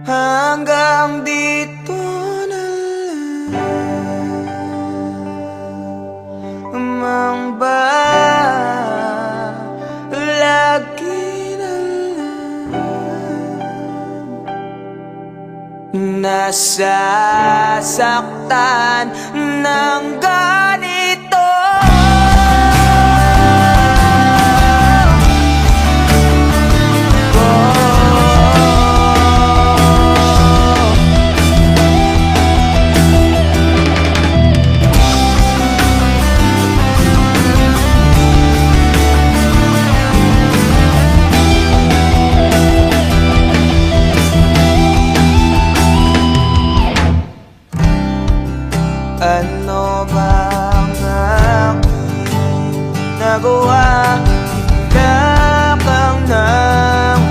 hanggang dito na lamang ba? Lagi na lang nasasaktan ng ganito. Ano bang aking nagawa? Hila kang nang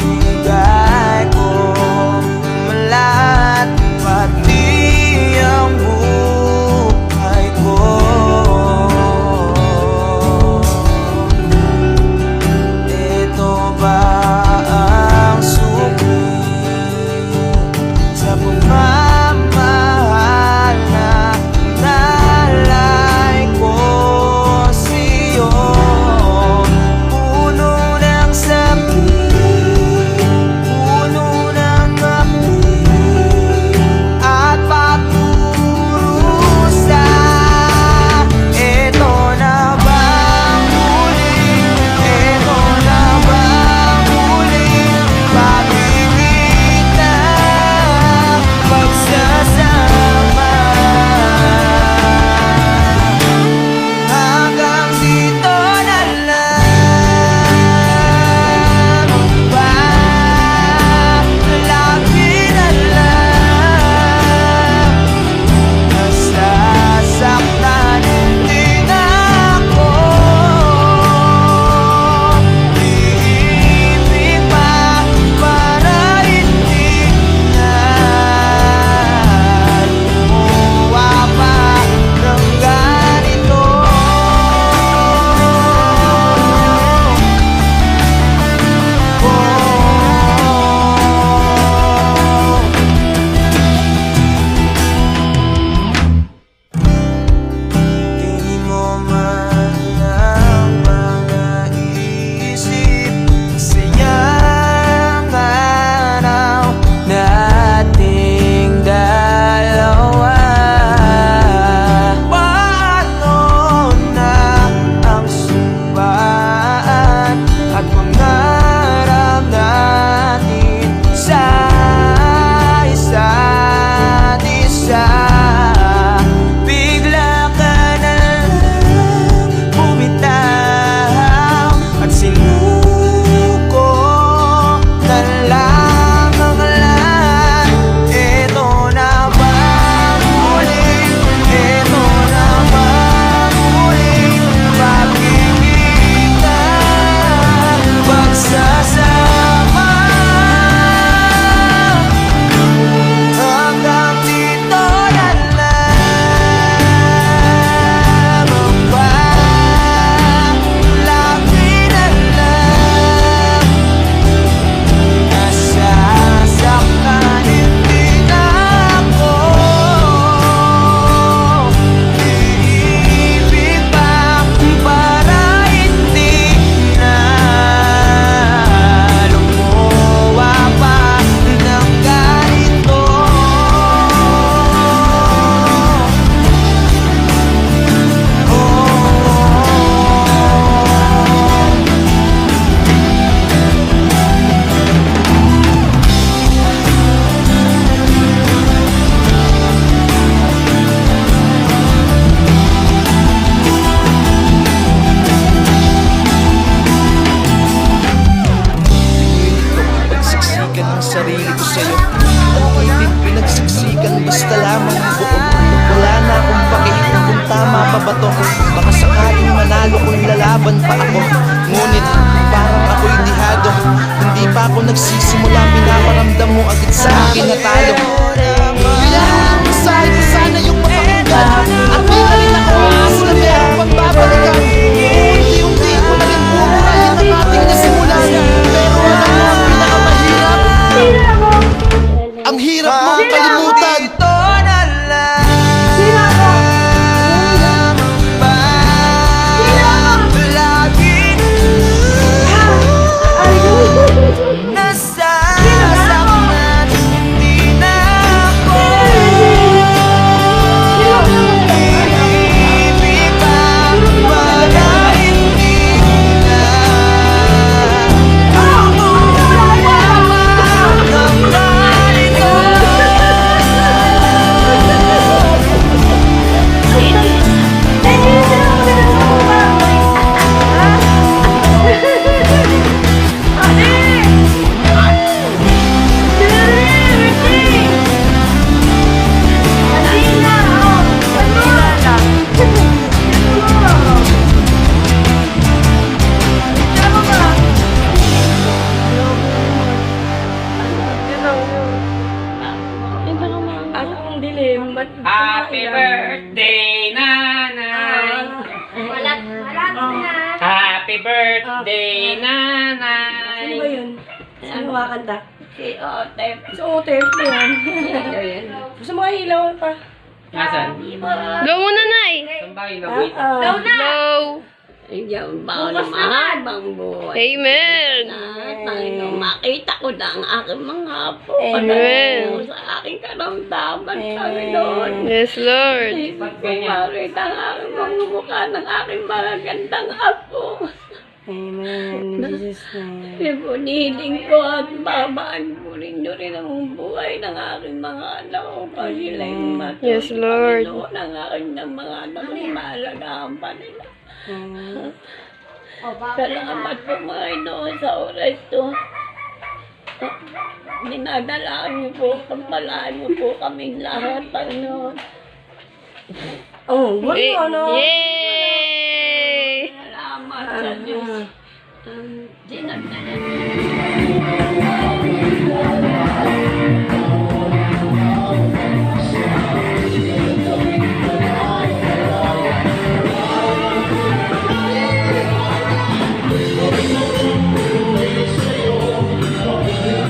ibinigay ko lahat, pati ang buhay ko. Ito ba pagmamahal na nalay ko sa'yo? Puno ng sakit, puno ng api at pagkurusa. Ito na bang muling, ito na bang muling pag-ibig pagsasama? Hanggang dito na lang ba? Lagi na lang nasasaktan din ako. Iibig pa para hindi na lumuwa pa ng ganito. Di mo man lang mga isip sayang araw nating dalawa. Paano na ang sumpaan at pangarap natin sa isa't isa? Bigla ka na lang bumitaw at sinuko na lang ang lahat. Ito na bang muling, ito na bang muling pag-ibig at pagsasama? Hanggang dito na lamang ba? Lagi na lang nasasaktan din ako. Iibig pa para hindi na lumuwa pa ng ganito. Pinagsiksikan ang sarili ko sa'yo, at hindi pinagsiksikan basta lamang buo. Wala na akong pakialam kung tama pa ba to. Baka sakaling manalo kung lalaban pa ako. Ngunit parang ako'y dihado, hindi pa ako nagsisimula. Pinaparamdam mo agad sa akin na talo. Kailangan mo sa'yo sana yung mapakinggan, at di na rin ako aas na meron pang babalikan. Happy birthday, nanay. Happy birthday, nanay. Sino ba yun? Sino kakanta? Si Otep. Sa Otep ba yan? Gusto mo kayo ilaw pa? Nasaan? Go muna, Nay! Saan ba yung wait? Go! Diyan ba ako mahabang buhay? Amen! Panginoon, makita ko na ang aking mga apo. Amen. Panginoon, sa aking karamdaman, Panginoon. Yes, Lord. Isip ko makita ang aking mga mukha ng aking mga gandang apo. Amen. In Jesus' name. Pipuniling ko at babaan ko rin ang buhay ng aking mga anak ko pa sila yung matuto. Yes, Lord. Panginoon, ang aking ng mga anak ko, maalagaan pa nila. Salamat po Panginoon sa oras to. Dinadalaan niyo po, pagpalaan niyo po kaming lahat, Panginoon. Oh, ano? Yay! Salamat sa Diyos. Dinadalaan niyo.